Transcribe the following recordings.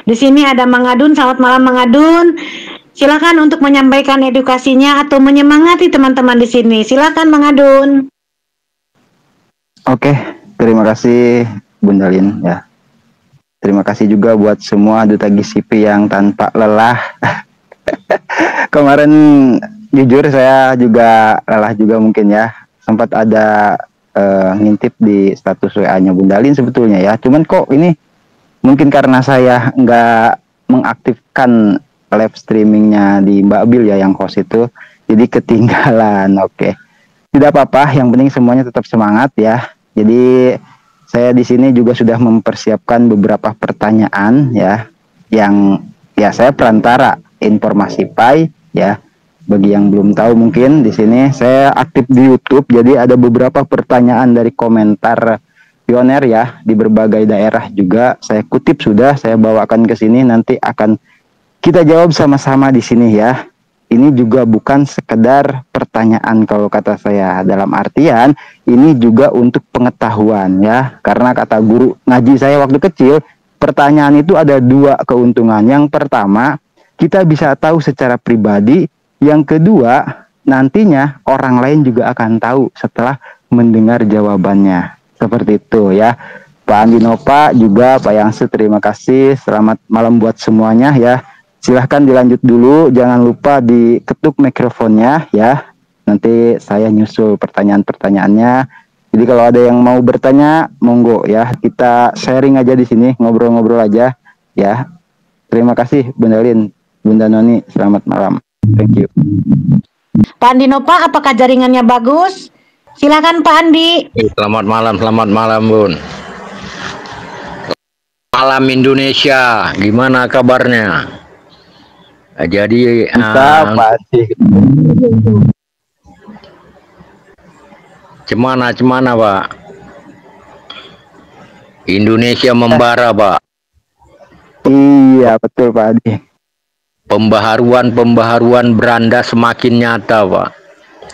Di sini ada Mang Adun. Selamat malam Mang Adun. Silakan untuk menyampaikan edukasinya atau menyemangati teman-teman di sini. Silakan Mang Adun. Oke, terima kasih Bunda Lin ya. Terima kasih juga buat semua duta GCP yang tanpa lelah. Kemarin jujur saya juga lelah juga mungkin ya. Sempat ada ngintip di status WA-nya Bunda Lin sebetulnya ya. Cuman kok ini mungkin karena saya nggak mengaktifkan live streamingnya di Mbak Bil ya yang host itu. Jadi ketinggalan. Oke. Tidak apa-apa, yang penting semuanya tetap semangat ya. Jadi saya di sini juga sudah mempersiapkan beberapa pertanyaan ya, yang ya saya perantara informasi PAI ya. Bagi yang belum tahu mungkin di sini saya aktif di YouTube, jadi ada beberapa pertanyaan dari komentar pioner ya di berbagai daerah juga saya kutip sudah saya bawakan ke sini, nanti akan kita jawab sama-sama di sini ya. Ini juga bukan sekedar pertanyaan kalau kata saya, dalam artian ini juga untuk pengetahuan ya, karena kata guru ngaji saya waktu kecil, pertanyaan itu ada dua keuntungan. Yang pertama, kita bisa tahu secara pribadi, yang kedua nantinya orang lain juga akan tahu setelah mendengar jawabannya. Seperti itu ya Pak Andi Nova, juga Pak Yangse, terima kasih. Selamat malam buat semuanya ya. Silahkan dilanjut dulu, jangan lupa diketuk mikrofonnya ya. Nanti saya nyusul pertanyaan-pertanyaannya. Jadi kalau ada yang mau bertanya, monggo ya. Kita sharing aja di sini, ngobrol-ngobrol aja ya. Terima kasih Bunda Lin, Bunda Noni, selamat malam. Thank you. Pak Andi Nova, apakah jaringannya bagus? Silakan Pak Andi. Selamat malam Bun. Malam Indonesia, gimana kabarnya? Jadi cemana Pak? Indonesia membara Pak. Iya betul Pak Adi. Pembaharuan beranda semakin nyata Pak.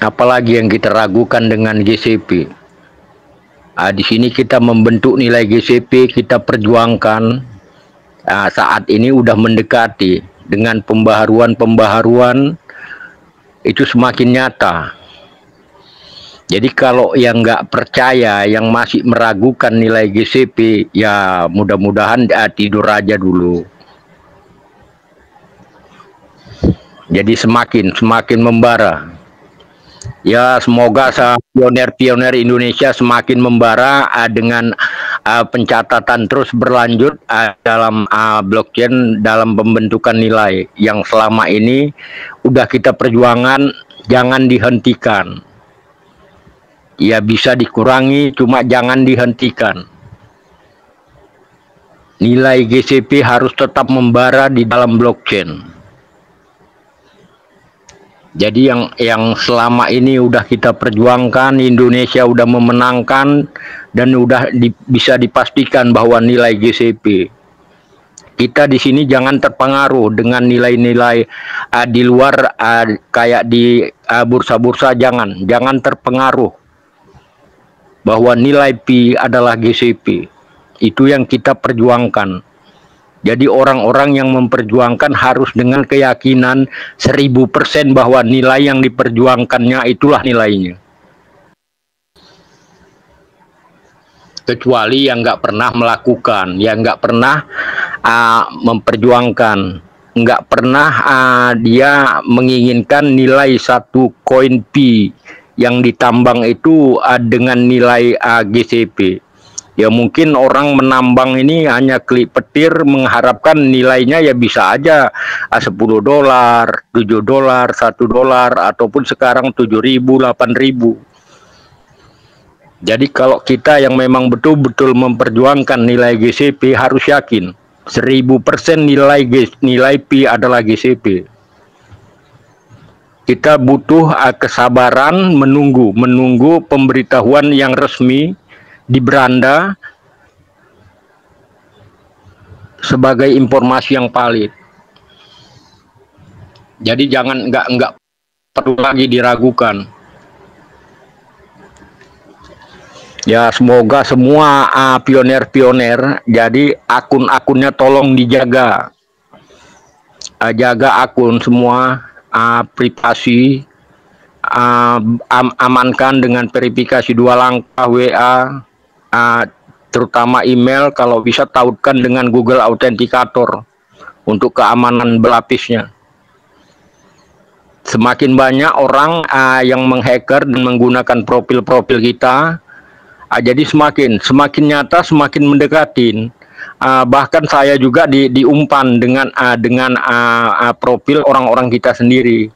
Apalagi yang kita ragukan dengan GCP. Di sini kita membentuk nilai GCP, kita perjuangkan. Saat ini udah mendekati. Dengan pembaharuan itu semakin nyata. Jadi kalau yang nggak percaya, yang masih meragukan nilai GCP, ya mudah-mudahan tidur aja dulu. Jadi semakin membara. Ya semoga pioner-pioner Indonesia semakin membara dengan pencatatan terus berlanjut dalam blockchain, dalam pembentukan nilai yang selama ini udah kita perjuangan, jangan dihentikan. Ya bisa dikurangi, cuma jangan dihentikan. Nilai GCP harus tetap membara di dalam blockchain. Jadi yang selama ini udah kita perjuangkan, Indonesia udah memenangkan dan udah bisa dipastikan bahwa nilai GCP. Kita di sini jangan terpengaruh dengan nilai-nilai di luar kayak di bursa-bursa, jangan terpengaruh bahwa nilai Pi adalah GCP. Itu yang kita perjuangkan. Jadi orang-orang yang memperjuangkan harus dengan keyakinan 1000% bahwa nilai yang diperjuangkannya itulah nilainya. Kecuali yang nggak pernah melakukan, yang nggak pernah memperjuangkan, nggak pernah dia menginginkan nilai satu koin Pi yang ditambang itu dengan nilai GCP. Ya mungkin orang menambang ini hanya klik petir mengharapkan nilainya ya bisa aja $10, $7, $1, ataupun sekarang 7.000, 8.000. Jadi kalau kita yang memang betul-betul memperjuangkan nilai GCP harus yakin 1000% nilai Pi adalah GCP. Kita butuh kesabaran menunggu pemberitahuan yang resmi di beranda sebagai informasi yang valid. Jadi jangan nggak perlu lagi diragukan. Ya, semoga semua pioner-pioner, jadi akun-akunnya tolong dijaga. Jaga akun semua, privasi, amankan dengan verifikasi 2 langkah WA, terutama email, kalau bisa tautkan dengan Google Authenticator untuk keamanan berlapisnya. Semakin banyak orang yang menghacker dan menggunakan profil-profil kita, jadi semakin nyata, semakin mendekatin. Bahkan saya juga diumpan dengan profil orang-orang kita sendiri.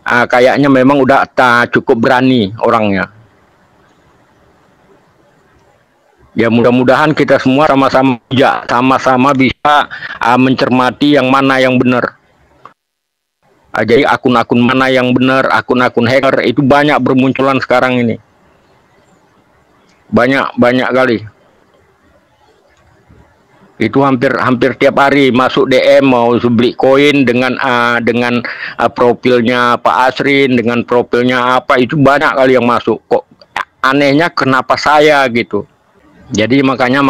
Kayaknya memang udah cukup berani orangnya. Ya, mudah-mudahan kita semua sama-sama bisa mencermati yang mana yang benar. Jadi akun-akun mana yang benar, akun-akun hacker itu banyak bermunculan sekarang ini. Banyak kali. Itu hampir tiap hari masuk DM mau beli koin dengan profilnya Pak Asrin, dengan profilnya apa, itu banyak kali yang masuk. Kok anehnya kenapa saya gitu. Jadi makanya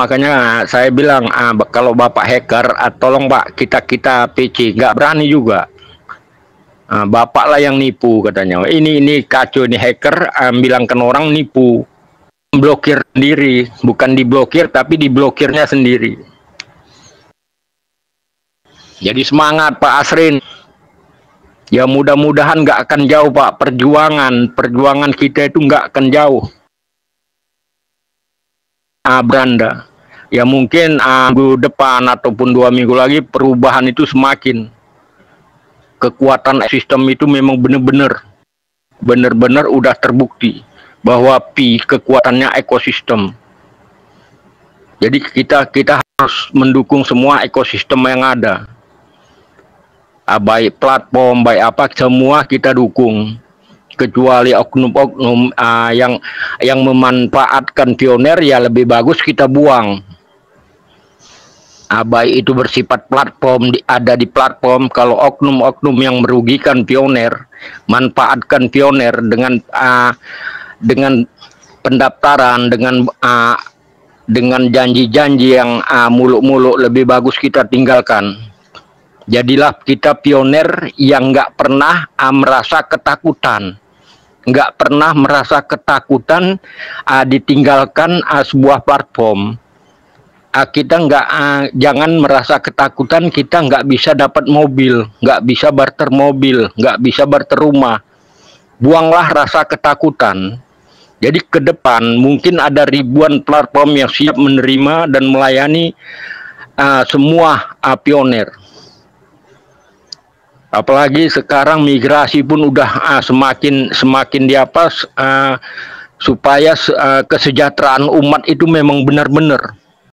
saya bilang, kalau Bapak hacker, tolong Pak, kita PC nggak berani juga. Bapak lah yang nipu katanya. Ini kacau, ini hacker bilangkan orang nipu. Blokir sendiri, bukan diblokir tapi diblokirnya sendiri. Jadi semangat Pak Asrin. Ya, mudah-mudahan nggak akan jauh Pak, perjuangan kita itu nggak akan jauh. Beranda. Ya mungkin minggu depan ataupun 2 minggu lagi perubahan itu semakin. Kekuatan sistem itu memang benar-benar udah terbukti bahwa kekuatannya ekosistem. Jadi kita harus mendukung semua ekosistem yang ada. Baik platform, baik apa, semua kita dukung. Kecuali oknum-oknum yang memanfaatkan pioner, ya lebih bagus kita buang. Baik itu bersifat platform, ada di platform. Kalau oknum-oknum yang merugikan pioner, manfaatkan pioner dengan pendaftaran, dengan janji-janji yang muluk-muluk, lebih bagus kita tinggalkan. Jadilah kita pioner yang nggak pernah merasa ketakutan, ditinggalkan sebuah platform. Kita jangan merasa ketakutan kita nggak bisa dapat mobil, nggak bisa barter mobil, nggak bisa barter rumah. Buanglah rasa ketakutan. Jadi ke depan mungkin ada ribuan platform yang siap menerima dan melayani semua pioner. Apalagi sekarang migrasi pun udah semakin di atas, supaya kesejahteraan umat itu memang benar-benar